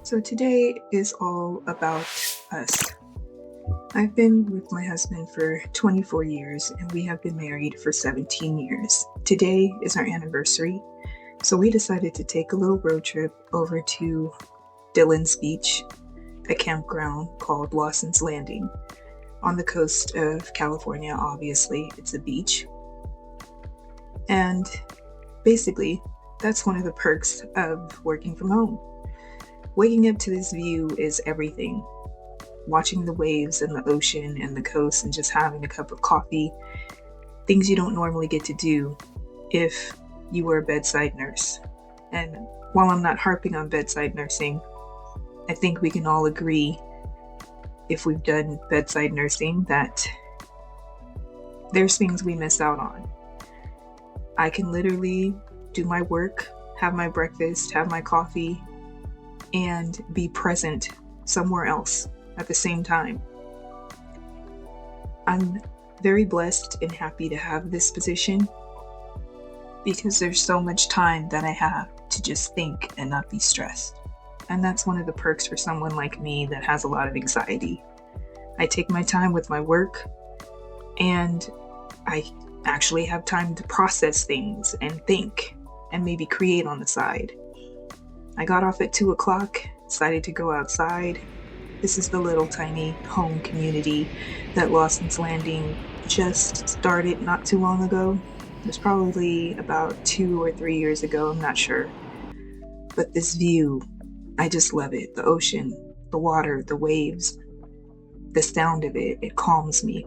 So today is all about us. I've been with my husband for 24 years and we have been married for 17 years. Today is our anniversary, so we decided to take a little road trip over to Dillon's Beach, a campground called Lawson's Landing. On the coast of California, obviously, it's a beach. And basically, that's one of the perks of working from home. Waking up to this view is everything. Watching the waves and the ocean and the coast and just having a cup of coffee, things you don't normally get to do if you were a bedside nurse. And while I'm not harping on bedside nursing, I think we can all agree, if we've done bedside nursing, that there's things we miss out on. I can literally do my work, have my breakfast, have my coffee, and be present somewhere else at the same time. I'm very blessed and happy to have this position because there's so much time that I have to just think and not be stressed. And that's one of the perks for someone like me that has a lot of anxiety. I take my time with my work and I actually have time to process things and think and maybe create on the side. I got off at 2 o'clock, decided to go outside. This is the little tiny home community that Lawson's Landing just started not too long ago. It was probably about 2 or 3 years ago, I'm not sure. But this view, I just love it. The ocean, the water, the waves, the sound of it, it calms me.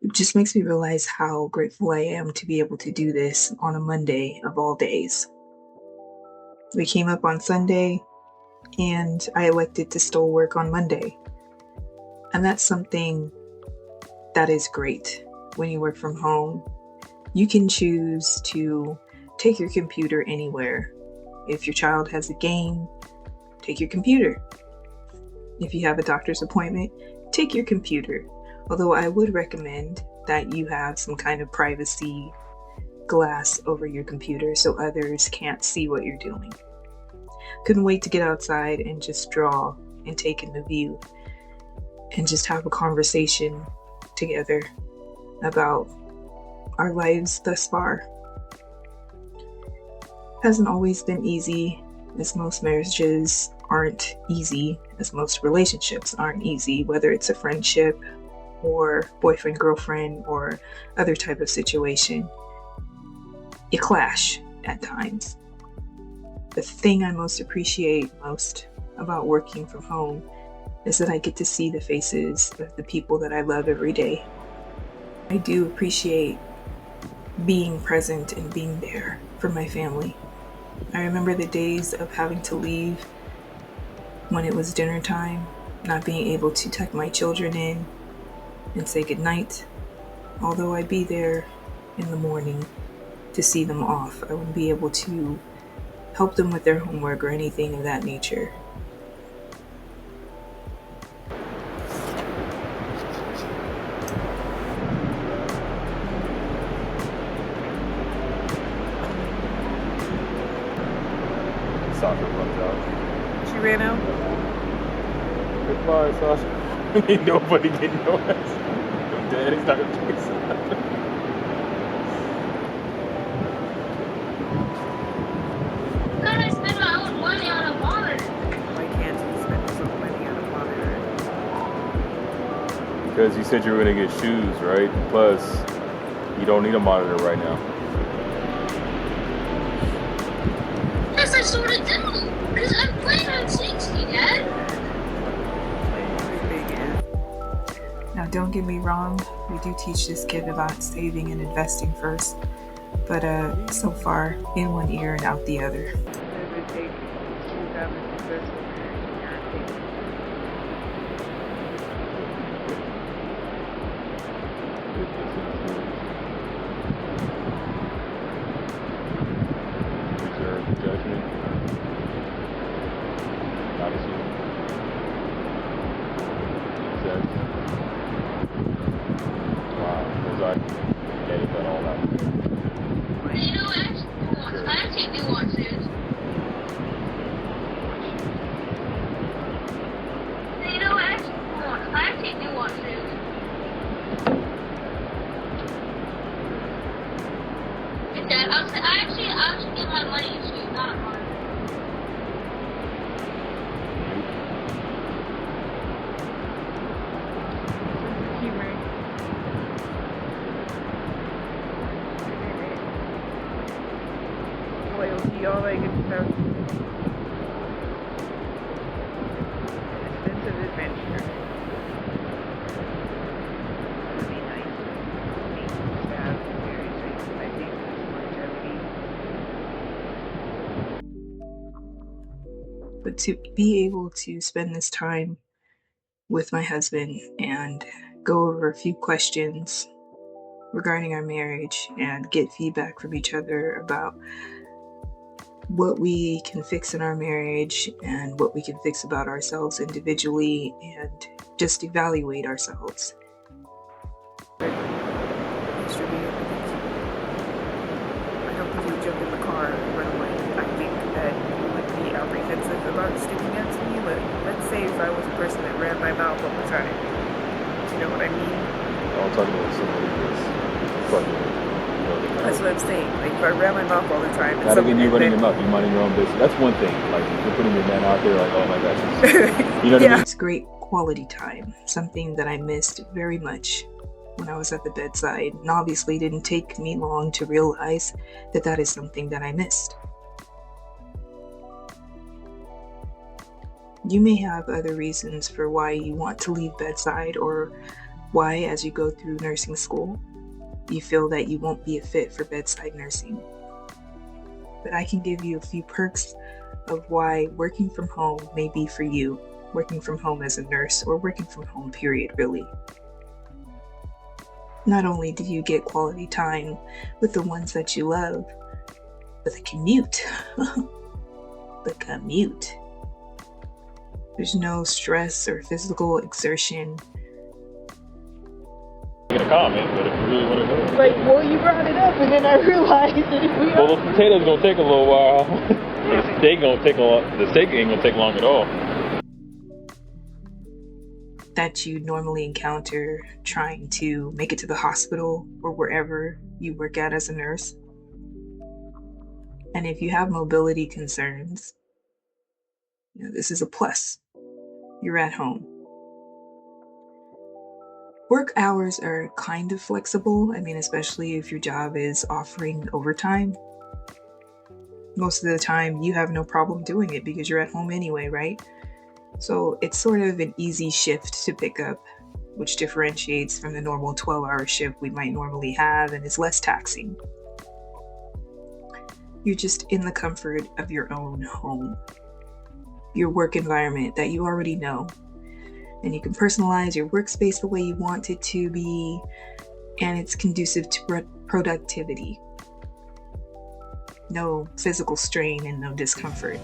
It just makes me realize how grateful I am to be able to do this on a Monday of all days. We came up on Sunday, and I elected to still work on Monday. And that's something that is great when you work from home. You can choose to take your computer anywhere. If your child has a game, take your computer. If you have a doctor's appointment, take your computer. Although I would recommend that you have some kind of privacy glass over your computer so others can't see what you're doing. Couldn't wait to get outside and just draw and take in the view and just have a conversation together about our lives thus far. Hasn't always been easy, as most marriages aren't easy, as most relationships aren't easy, whether it's a friendship or boyfriend, girlfriend, or other type of situation. You clash at times. The thing I most appreciate most about working from home is that I get to see the faces of the people that I love every day. I do appreciate being present and being there for my family. I remember the days of having to leave when it was dinner time, not being able to tuck my children in and say goodnight. Although I'd be there in the morning to see them off, I wouldn't be able to help them with their homework or anything of that nature. Sasha runs out. She ran out? Goodbye, Sasha. Ain't nobody getting no ass. Daddy's not gonna chase her. I spend my own money on a monitor. Why can't you spend so money on a monitor? Because you said you were gonna get shoes, right? Plus, you don't need a monitor right now. Yes, I sort of do. Because I'm playing on 60, Dad. Now, don't get me wrong, we do teach this kid about saving and investing first, but so far, in one ear and out the other. Reserve judgment. Not assume. Sex. Wow, was I edit that all out? You know, actually, I take new watches. loyalty, all that good stuff. A sense of adventure. It'd be nice for me to have various reasons I think longevity. But to be able to spend this time with my husband and go over a few questions regarding our marriage and get feedback from each other about what we can fix in our marriage and what we can fix about ourselves individually and just evaluate ourselves. I don't think you would jump in the car and run away. I think that you would be apprehensive about sticking out to me, but let's say if I was a person that ran my mouth all the time. Do you know what I mean? I'm talking about somebody that's fucking. That's what I'm saying. Like, if I ran my mouth all the time. Not even you running your mouth, you minding your own business. That's one thing. Like, you're putting your man out there, like, oh my gosh. You know what I mean? It's great quality time, something that I missed very much when I was at the bedside, and obviously it didn't take me long to realize that that is something that I missed. You may have other reasons for why you want to leave bedside, or why, as you go through nursing school, you feel that you won't be a fit for bedside nursing. But I can give you a few perks of why working from home may be for you, working from home as a nurse, or working from home, period, really. Not only do you get quality time with the ones that you love, but the commute. The commute. There's no stress or physical exertion. I'm gonna comment, but if you really want to know. Like, well, you brought it up, and then I realized that if we Well, those potatoes gonna take a little while. The steak gonna take a lot. The steak ain't gonna take long at all. That you normally encounter trying to make it to the hospital or wherever you work at as a nurse. And if you have mobility concerns, this is a plus. You're at home. Work hours are kind of flexible. I mean, especially if your job is offering overtime. Most of the time, you have no problem doing it because you're at home anyway, right? So it's sort of an easy shift to pick up, which differentiates from the normal 12-hour shift we might normally have and is less taxing. You're just in the comfort of your own home, your work environment that you already know. And you can personalize your workspace the way you want it to be, and it's conducive to productivity. No physical strain and no discomfort.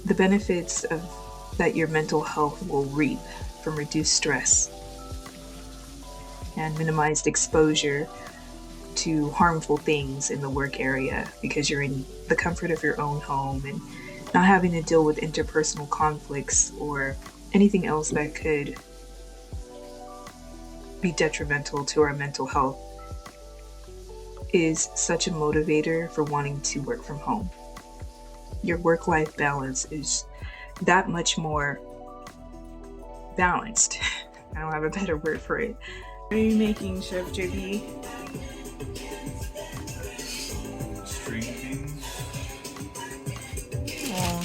The benefits of that your mental health will reap from reduced stress and minimized exposure to harmful things in the work area because you're in the comfort of your own home and not having to deal with interpersonal conflicts or anything else that could be detrimental to our mental health is such a motivator for wanting to work from home. Your work-life balance is that much more balanced. I don't have a better word for it. What are you making, Chef JB? String beans. Oh.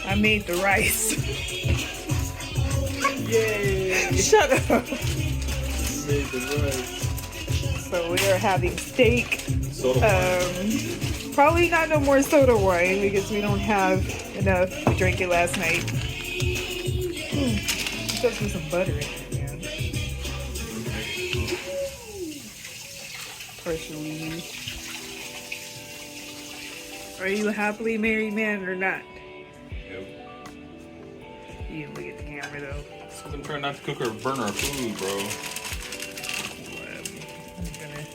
I made the rice. Yay! Shut up. Made the rice. So we are having steak. Soda wine. Probably not no more soda wine because we don't have enough. We drank it last night. Just with some butter in it, man. Partially used. Are you a happily married man or not? Yep. You didn't look at the camera though. So I'm trying not to cook or burn our food, bro.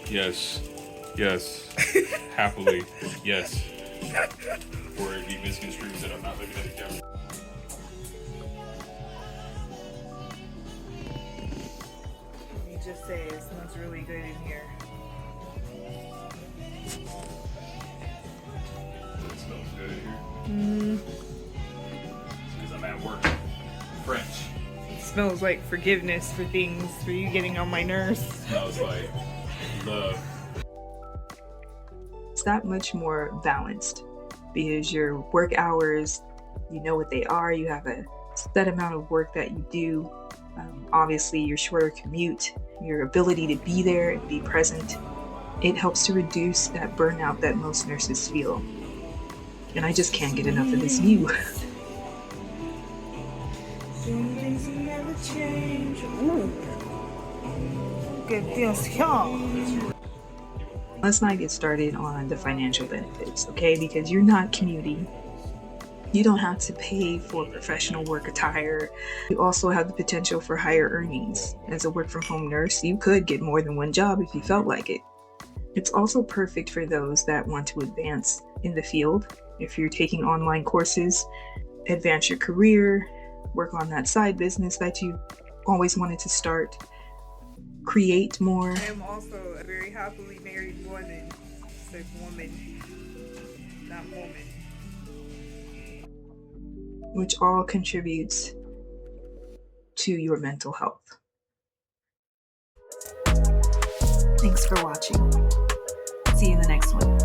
Yes. Yes. Happily. Yes. Or it be misconstrued that I'm not looking at the camera. Let me just say, it smells really good in here. It smells good in here. Mm-hmm. Because I'm at work. French. smells like forgiveness for things, for you getting on my nerves. Smells like love. It's that much more balanced because your work hours, you know what they are, you have a set amount of work that you do. Obviously, your shorter commute, your ability to be there and be present, it helps to reduce that burnout that most nurses feel. And I just can't get enough of this view. Let's not get started on the financial benefits, okay? Because you're not commuting. You don't have to pay for professional work attire. You also have the potential for higher earnings. As a work from home nurse, you could get more than one job if you felt like it. It's also perfect for those that want to advance in the field. If you're taking online courses, advance your career, work on that side business that you always wanted to start, create more. I am also a very happily married woman. Said woman, not woman. Which all contributes to your mental health. Thanks for watching. See you in the next one.